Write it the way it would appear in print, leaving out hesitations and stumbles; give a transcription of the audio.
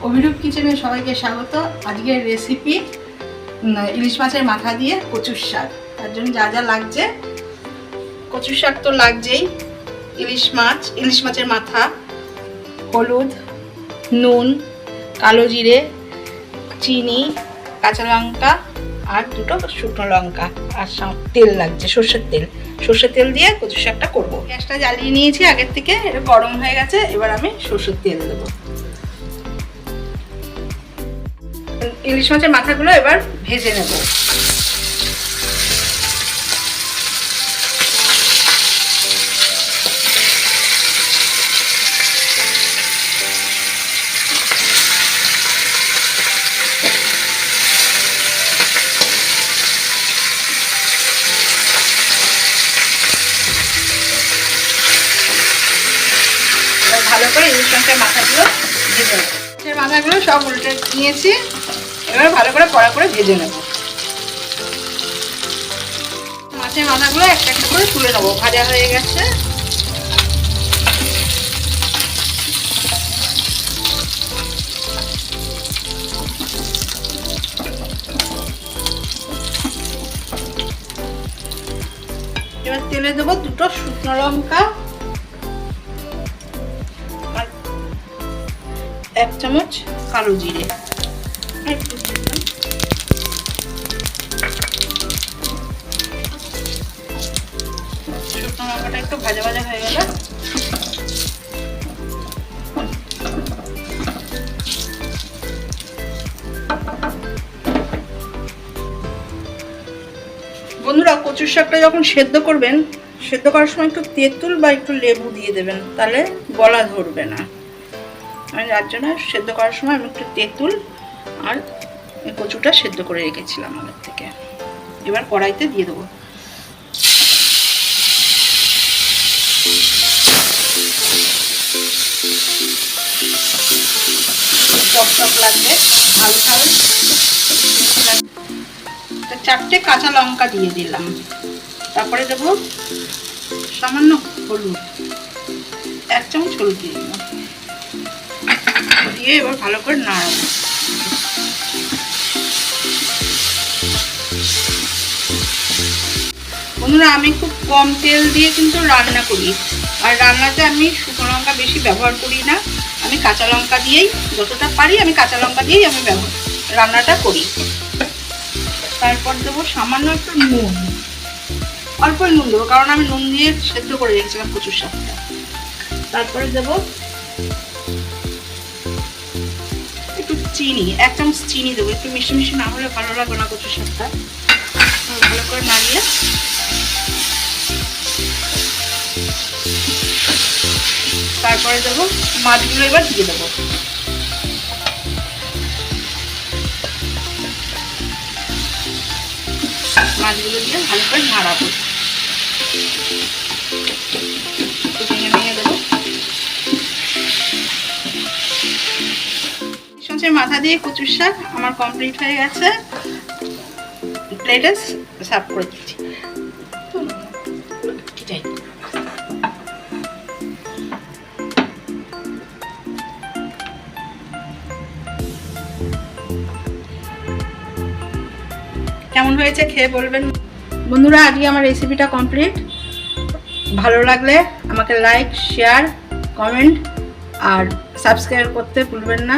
অভিরূপ কিচেনে সবাইকে স্বাগত। আজকের রেসিপি ইলিশ মাছের মাথা দিয়ে কচুর শাক। তার জন্য যা যা লাগছে, কচুর শাক তো লাগছেই, ইলিশ মাছের মাথা, হলুদ, নুন, কালো জিরে, চিনি, কাঁচা লঙ্কা আর দুটো শুকনো লঙ্কা, আর তেল লাগছে, সর্ষের তেল দিয়ে কচুর শাকটা করবো। গ্যাসটা জ্বালিয়ে নিয়েছি আগের থেকে, এটা গরম হয়ে গেছে। এবার আমি সর্ষের তেল দেবো। ইলিশ মাছের মাথাগুলো এবার ভেজে নেব। ভালো করে ইলিশ মাছের মাথাগুলো ভেজে নেব। মাথাগুলো সব উল্টে নিয়েছি, এবার ভালো করে কড়া করে ভেজে নেব। মাছের মাথাগুলো একটা একটা করে তুলে নেবো, ভাজা হয়ে গেছে। এবার তেলে দেবো দুটো শুকনো লঙ্কা আর 1 চামচ কালো জিরে। শুকনো লঙ্কাটা একটু ভাজা ভাজা হয়ে গেল। বন্ধুরা, কচুর শাকটা যখন সেদ্ধ করবেন, সেদ্ধ করার সময় একটু তেঁতুল বা একটু লেবু দিয়ে দেবেন, তাহলে গলা ধরবে না। আমি যার জন্য সেদ্ধ করার সময় আমি একটু তেঁতুল আর কচুটা সেদ্ধ করে রেখেছিলাম আগের থেকে। এবার কড়াইতে দিয়ে দেবো। টক লাগবে, ঝাল ঝাল। 4টে কাঁচা লঙ্কা দিয়ে দিলাম। তারপরে দেবো সামান্য হলুদ, 1 চামচ হলুদ দিয়ে দিলাম। দিয়ে এবার ভালো করে নাড়াবো। বন্ধুরা, আমি খুব কম তেল দিয়ে কিন্তু রান্না করি, আর রান্নাতে আমি শুকনো লঙ্কা বেশি ব্যবহার করি না। আমি কাঁচা লঙ্কা দিয়েই, যতটা পারি আমি কাঁচা লঙ্কা দিয়েই আমি রান্নাটা করি। তারপর দেবো সামান্য একটু নুন, অল্প নুন দেবো, কারণ আমি নুন দিয়ে সেদ্ধ করে রেখেছিলাম কচুর শাকটা। তারপরে দেবো একটু চিনি, 1 চামচ চিনি দেবো। একটু মিষ্টি মিষ্টি না হলে ভালো লাগবে না কচুর শাকটা। ভালো করে নাড়িয়ে তারপরে দেবো মাছগুলো, এবার দিয়ে দেবো। মাছগুলো দিয়ে ভালো করে নাড়াবো, ভেঙে ভেঙে দেবো। মাছের মাথা দিয়ে কচুর শাক আমার কমপ্লিট হয়ে গেছে। প্লেটে সার্ভ করে দিচ্ছি। কেমন হয়েছে খেয়ে বলবেন। বন্ধুরা, আজকে আমার রেসিপিটা কমপ্লিট। ভালো লাগলে আমাকে লাইক, শেয়ার, কমেন্ট আর সাবস্ক্রাইব করতে ভুলবেন না।